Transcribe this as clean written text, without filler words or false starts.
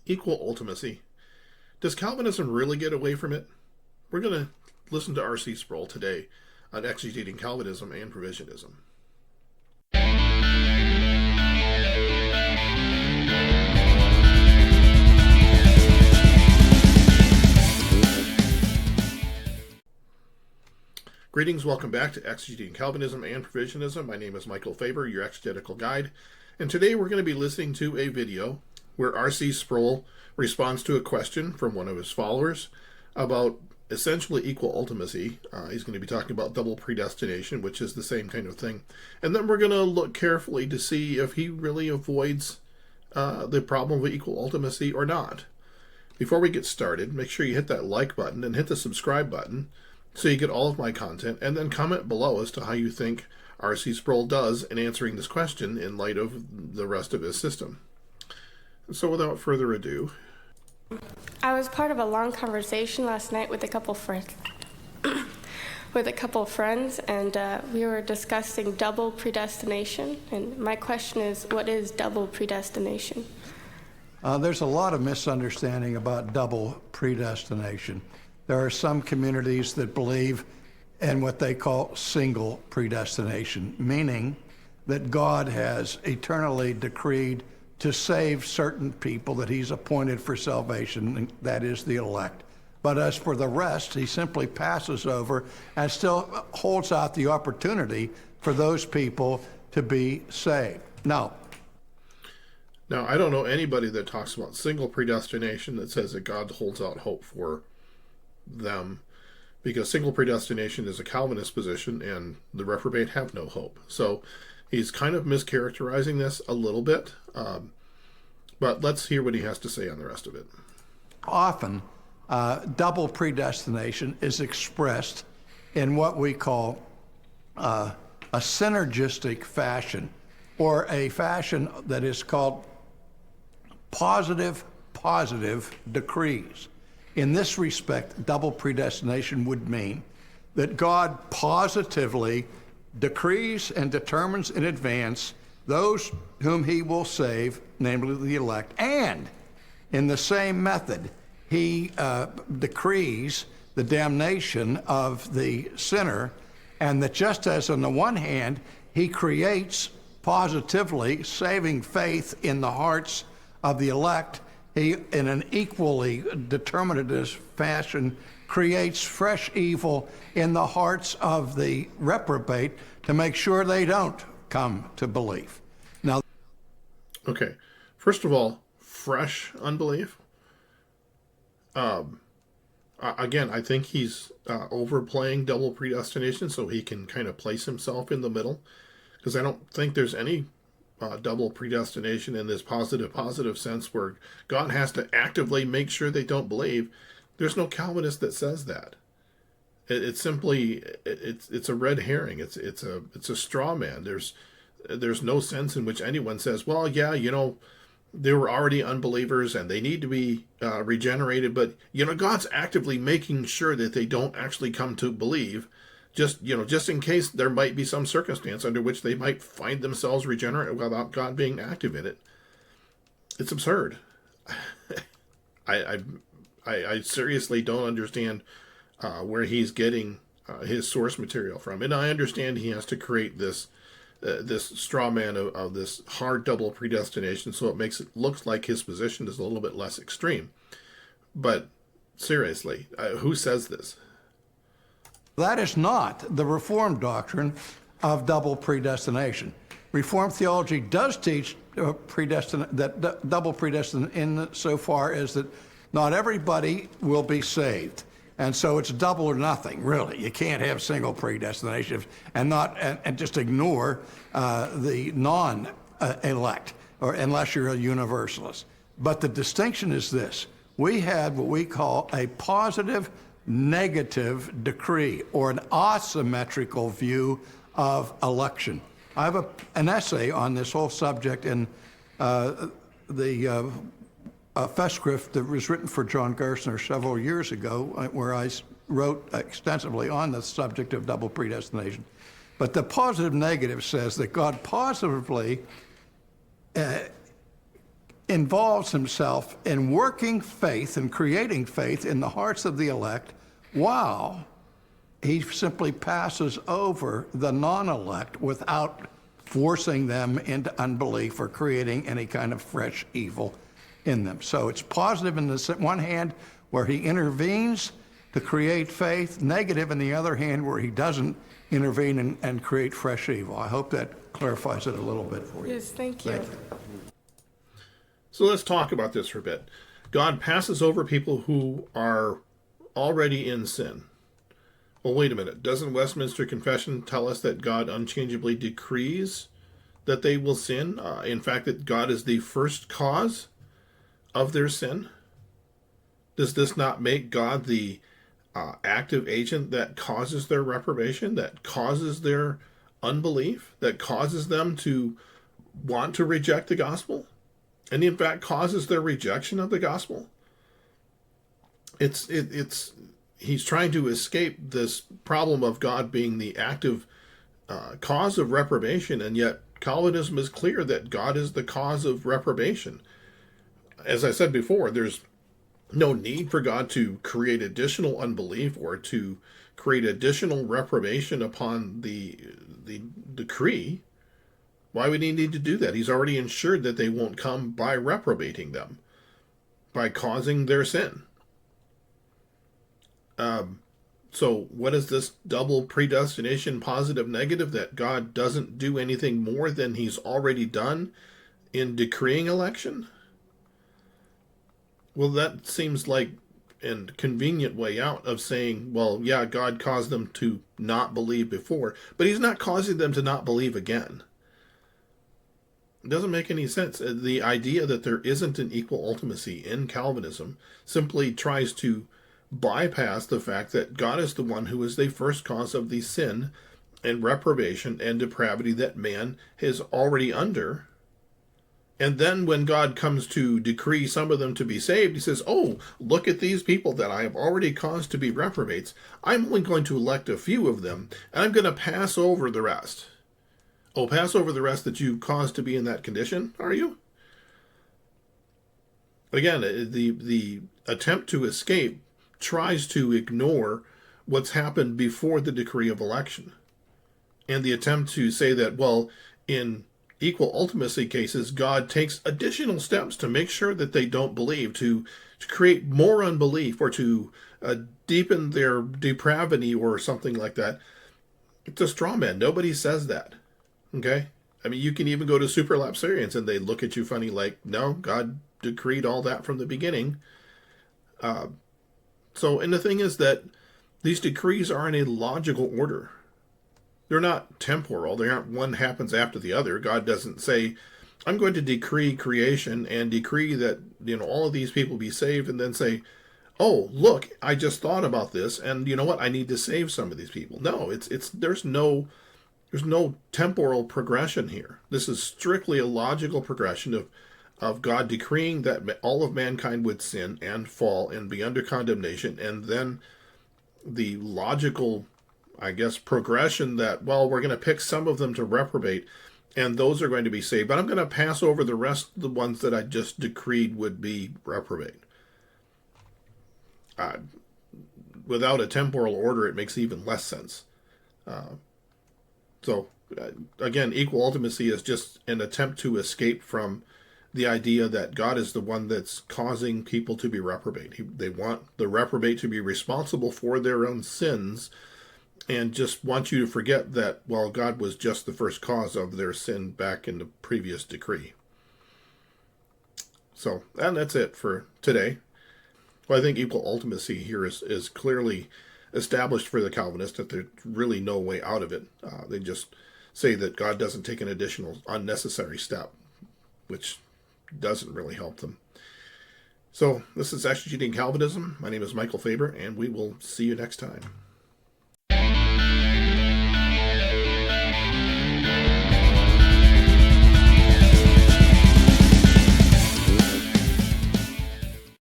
Equal ultimacy. Does Calvinism really get away from it? We're going to listen to RC Sproul today on exegeting Calvinism and Provisionism. Greetings, welcome back to Exegeting Calvinism and Provisionism. My name is Michael Faber, your exegetical guide, and today we're going to be listening to a video where RC Sproul responds to a question from one of his followers about essentially equal ultimacy. He's going to be talking about double predestination, which is the same kind of thing. And then we're going to look carefully to see if he really avoids the problem of equal ultimacy or not. Before we get started, make sure you hit that like button and hit the subscribe button so you get all of my content, and then comment below as to how you think RC Sproul does in answering this question in light of the rest of his system. So without further ado. I was part of a long conversation last night with a couple friends. And we were discussing double predestination. And my question is, what is double predestination? There's a lot of misunderstanding about double predestination. There are some communities that believe in what they call single predestination, meaning that God has eternally decreed to save certain people that he's appointed for salvation, and that is the elect. But as for the rest, he simply passes over and still holds out the opportunity for those people to be saved. Now, I don't know anybody that talks about single predestination that says that God holds out hope for them, because single predestination is a Calvinist position and the reprobate have no hope. So he's kind of mischaracterizing this a little bit, but let's hear what he has to say on the rest of it. Often, double predestination is expressed in what we call a synergistic fashion, or a fashion that is called positive decrees. In this respect, double predestination would mean that God positively decrees and determines in advance those whom he will save, namely the elect, and in the same method, he decrees the damnation of the sinner, and that just as on the one hand, he creates positively saving faith in the hearts of the elect, he, in an equally determinative fashion, creates fresh evil in the hearts of the reprobate to make sure they don't come to belief. Now, okay, first of all, fresh unbelief. Again, I think he's overplaying double predestination so he can kind of place himself in the middle, because I don't think there's any double predestination in this positive sense where God has to actively make sure they don't believe. There's no Calvinist that says that. It's simply it's a red herring. It's a straw man. There's no sense in which anyone says, well, yeah, they were already unbelievers and they need to be regenerated, but God's actively making sure that they don't actually come to believe, just in case there might be some circumstance under which they might find themselves regenerate without God being active in it. It's absurd. I seriously don't understand where he's getting his source material from, and I understand he has to create this straw man of this hard double predestination, so it makes it looks like his position is a little bit less extreme. But seriously, who says this? that is not the Reformed doctrine of double predestination. Reformed theology does teach double predestination insofar as that not everybody will be saved. And so it's double or nothing, really. You can't have single predestination and just ignore the non-elect, or unless you're a universalist. But the distinction is this: we had what we call a positive negative decree, or an asymmetrical view of election. I have an essay on this whole subject in the Festschrift that was written for John Gerstner several years ago, where I wrote extensively on the subject of double predestination. But the positive negative says that God positively involves himself in working faith and creating faith in the hearts of the elect, while he simply passes over the non-elect without forcing them into unbelief or creating any kind of fresh evil in them. So it's positive in the one hand where he intervenes to create faith, negative in the other hand where he doesn't intervene and create fresh evil. I hope that clarifies it a little bit for you. Yes, thank you. So let's talk about this for a bit. God passes over people who are already in sin. Well, wait a minute. Doesn't Westminster Confession tell us that God unchangeably decrees that they will sin? In fact, that God is the first cause of their sin? Does this not make God the active agent that causes their reprobation, that causes their unbelief, that causes them to want to reject the gospel, and in fact causes their rejection of the gospel? He's trying to escape this problem of God being the active cause of reprobation, and yet Calvinism is clear that God is the cause of reprobation. As I said before, there's no need for God to create additional unbelief or to create additional reprobation upon the decree. Why would he need to do that? He's already ensured that they won't come by reprobating them, by causing their sin. So what is this double predestination, positive, negative, that God doesn't do anything more than he's already done in decreeing election? Well, that seems like a convenient way out of saying, well, yeah, God caused them to not believe before, but he's not causing them to not believe again. It doesn't make any sense. The idea that there isn't an equal ultimacy in Calvinism simply tries to bypass the fact that God is the one who is the first cause of the sin and reprobation and depravity that man is already under. And then when God comes to decree some of them to be saved, he says, oh, look at these people that I have already caused to be reprobates. I'm only going to elect a few of them, and I'm going to pass over the rest. Oh, pass over the rest that you caused to be in that condition, are you? Again, the attempt to escape tries to ignore what's happened before the decree of election. And the attempt to say that, well, in equal ultimacy cases, God takes additional steps to make sure that they don't believe, to create more unbelief, or to deepen their depravity or something like that. It's a straw man. Nobody says that. Okay? I mean, you can even go to superlapsarians and they look at you funny like, no, God decreed all that from the beginning. And the thing is that these decrees are in a logical order. They're not temporal. They aren't one happens after the other. God doesn't say, I'm going to decree creation and decree that, all of these people be saved, and then say, oh, look, I just thought about this, and you know what? I need to save some of these people. No, there's no temporal progression here. This is strictly a logical progression of God decreeing that all of mankind would sin and fall and be under condemnation, and then the logical, I guess, progression that, well, we're going to pick some of them to reprobate, and those are going to be saved, but I'm going to pass over the rest of the ones that I just decreed would be reprobate. Without a temporal order, it makes even less sense. Again, equal ultimacy is just an attempt to escape from the idea that God is the one that's causing people to be reprobate. They want the reprobate to be responsible for their own sins, and just want you to forget that, well, God was just the first cause of their sin back in the previous decree. So, and that's it for today. Well, I think equal ultimacy here is clearly established for the Calvinists, that there's really no way out of it. They just say that God doesn't take an additional unnecessary step, which doesn't really help them. So this is Exegeting Calvinism. My name is Michael Faber, and we will see you next time.